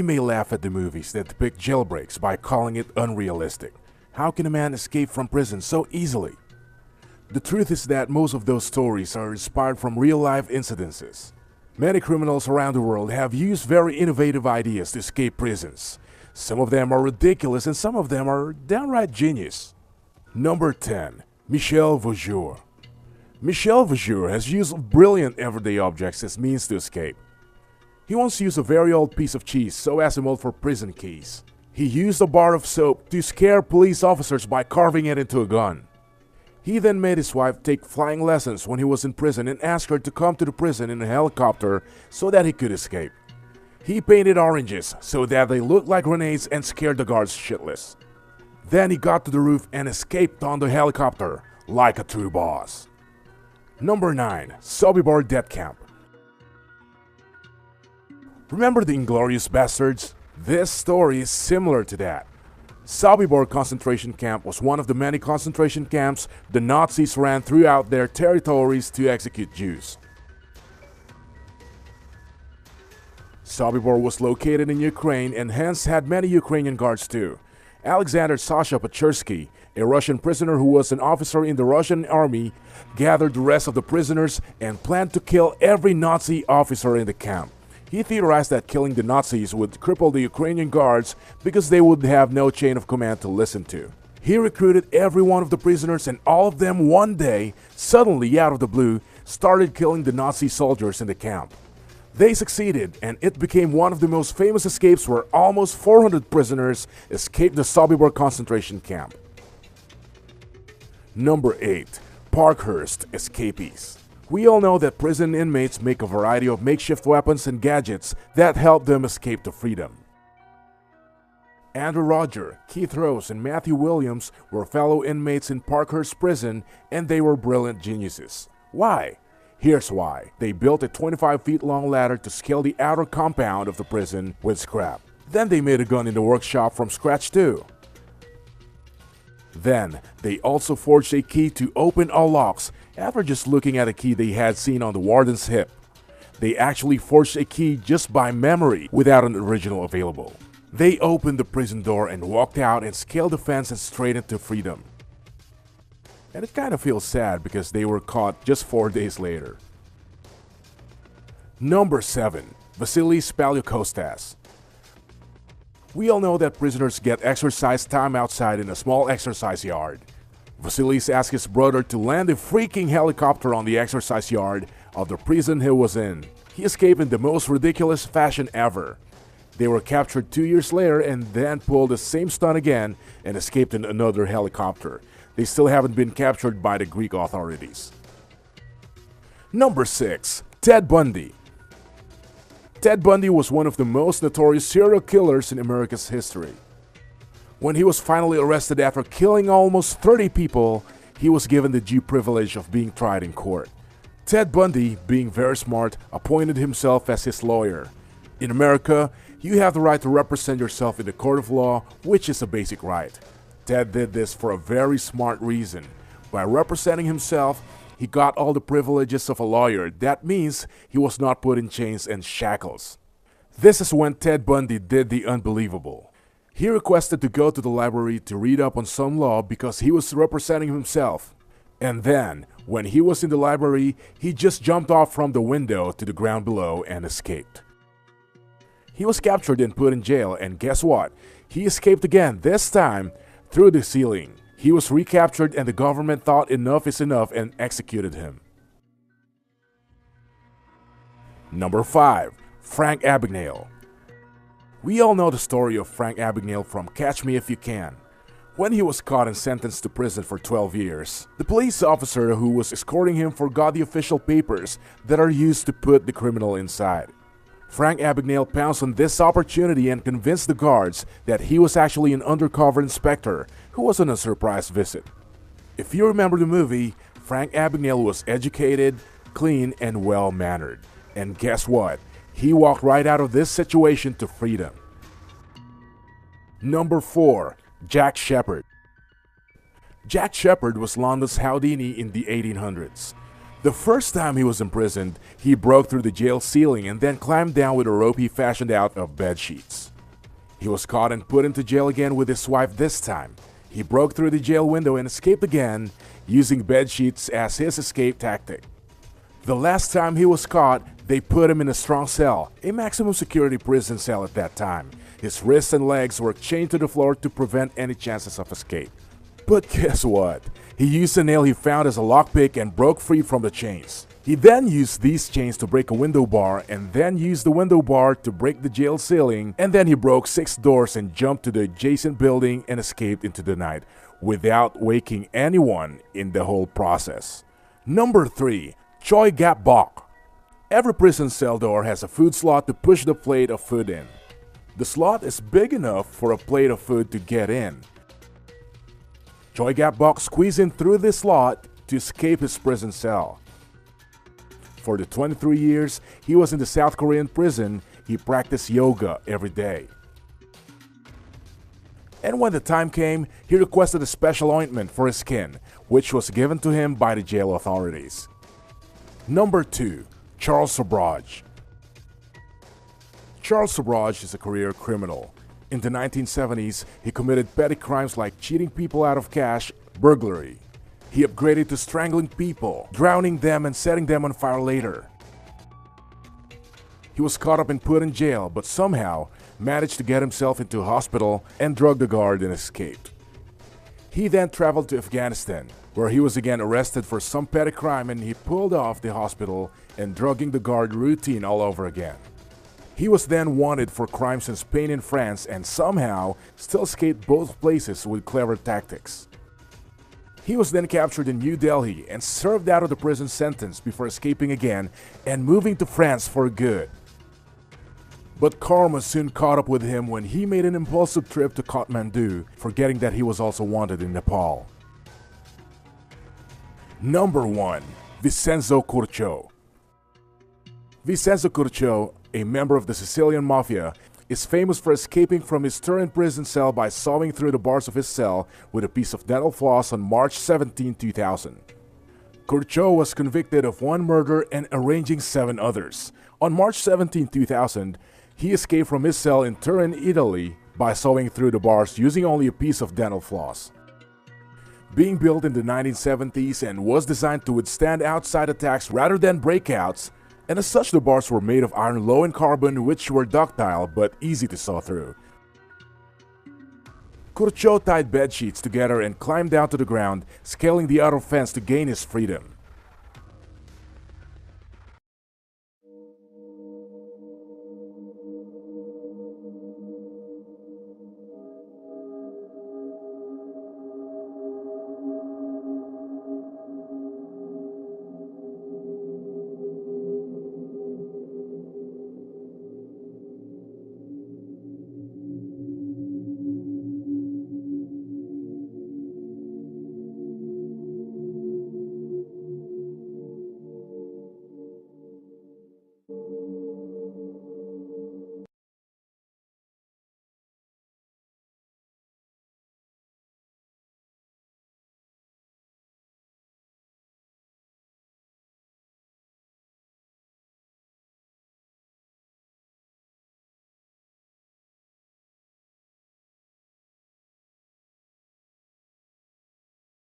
We may laugh at the movies that depict jailbreaks by calling it unrealistic. How can a man escape from prison so easily? The truth is that most of those stories are inspired from real-life incidences. Many criminals around the world have used very innovative ideas to escape prisons. Some of them are ridiculous and some of them are downright genius. Number 10. Michel Vaujour. Michel Vaujour has used brilliant everyday objects as means to escape. He once used a very old piece of cheese so as a mold for prison keys. He used a bar of soap to scare police officers by carving it into a gun. He then made his wife take flying lessons when he was in prison and asked her to come to the prison in a helicopter so that he could escape. He painted oranges so that they looked like grenades and scared the guards shitless. Then he got to the roof and escaped on the helicopter like a true boss. Number 9. Sobibor Death Camp. Remember the Inglorious Bastards? This story is similar to that. Sobibor concentration camp was one of the many concentration camps the Nazis ran throughout their territories to execute Jews. Sobibor was located in Ukraine and hence had many Ukrainian guards too. Alexander Sasha Pachersky, a Russian prisoner who was an officer in the Russian army, gathered the rest of the prisoners and planned to kill every Nazi officer in the camp. He theorized that killing the Nazis would cripple the Ukrainian guards because they would have no chain of command to listen to. He recruited every one of the prisoners and all of them one day, suddenly out of the blue, started killing the Nazi soldiers in the camp. They succeeded and it became one of the most famous escapes where almost 400 prisoners escaped the Sobibor concentration camp. Number 8. Parkhurst Escapees. We all know that prison inmates make a variety of makeshift weapons and gadgets that help them escape to freedom. Andrew Roger, Keith Rose, and Matthew Williams were fellow inmates in Parkhurst Prison and they were brilliant geniuses. Why? Here's why. They built a 25 feet long ladder to scale the outer compound of the prison with scrap. Then they made a gun in the workshop from scratch too. Then, they also forged a key to open all locks after just looking at a key they had seen on the warden's hip. They actually forged a key just by memory without an original available. They opened the prison door and walked out and scaled the fence and straight into freedom. And it kind of feels sad because they were caught just 4 days later. Number 7. Vasilis Paliokostas. We all know that prisoners get exercise time outside in a small exercise yard. Vasilis asked his brother to land a freaking helicopter on the exercise yard of the prison he was in. He escaped in the most ridiculous fashion ever. They were captured 2 years later and then pulled the same stunt again and escaped in another helicopter. They still haven't been captured by the Greek authorities. Number 6. Ted Bundy. Ted Bundy was one of the most notorious serial killers in America's history. When he was finally arrested after killing almost 30 people, he was given the due privilege of being tried in court. Ted Bundy, being very smart, appointed himself as his lawyer. In America, you have the right to represent yourself in the court of law, which is a basic right. Ted did this for a very smart reason. By representing himself, he got all the privileges of a lawyer. That means he was not put in chains and shackles. This is when Ted Bundy did the unbelievable. He requested to go to the library to read up on some law because he was representing himself. And then, when he was in the library, he just jumped off from the window to the ground below and escaped. He was captured and put in jail, and guess what? He escaped again, this time through the ceiling. He was recaptured and the government thought enough is enough and executed him. Number 5. Frank Abagnale. We all know the story of Frank Abagnale from Catch Me If You Can. When he was caught and sentenced to prison for 12 years, the police officer who was escorting him forgot the official papers that are used to put the criminal inside. Frank Abagnale pounced on this opportunity and convinced the guards that he was actually an undercover inspector who was on a surprise visit. If you remember the movie, Frank Abagnale was educated, clean, and well-mannered. And guess what? He walked right out of this situation to freedom. Number 4. Jack Shepherd. Jack Shepherd was London's Houdini in the 1800s. The first time he was imprisoned, he broke through the jail ceiling and then climbed down with a rope he fashioned out of bed sheets. He was caught and put into jail again with his wife this time. He broke through the jail window and escaped again, using bed sheets as his escape tactic. The last time he was caught, they put him in a strong cell, a maximum security prison cell at that time. His wrists and legs were chained to the floor to prevent any chances of escape. But guess what? He used a nail he found as a lockpick and broke free from the chains. He then used these chains to break a window bar and then used the window bar to break the jail ceiling, and then he broke 6 doors and jumped to the adjacent building and escaped into the night without waking anyone in the whole process. Number 3. Choi Gap Bok. Every prison cell door has a food slot to push the plate of food in. The slot is big enough for a plate of food to get in. Choi Gap Bok squeezed in through this slot to escape his prison cell. For the 23 years he was in the South Korean prison, he practiced yoga every day. And when the time came, he requested a special ointment for his skin, which was given to him by the jail authorities. Number 2. Charles Sobrage. Charles Sobrage is a career criminal. In the 1970s, he committed petty crimes like cheating people out of cash, burglary. He upgraded to strangling people, drowning them and setting them on fire later. He was caught up and put in jail, but somehow managed to get himself into a hospital and drugged a guard and escaped. He then traveled to Afghanistan, where he was again arrested for some petty crime, and he pulled off the hospital and drugging the guard routine all over again. He was then wanted for crimes in Spain and France and somehow still escaped both places with clever tactics. He was then captured in New Delhi and served out of the prison sentence before escaping again and moving to France for good. But karma soon caught up with him when he made an impulsive trip to Kathmandu, forgetting that he was also wanted in Nepal. Number 1. Vincenzo Curcio. Vincenzo Curcio, a member of the Sicilian Mafia, is famous for escaping from his Turin prison cell by sawing through the bars of his cell with a piece of dental floss on March 17, 2000. Curcio was convicted of 1 murder and arranging 7 others. On March 17, 2000, he escaped from his cell in Turin, Italy by sawing through the bars using only a piece of dental floss. Being built in the 1970s and was designed to withstand outside attacks rather than breakouts, and as such the bars were made of iron low in carbon, which were ductile but easy to saw through. Curcio tied bed sheets together and climbed down to the ground, scaling the outer fence to gain his freedom.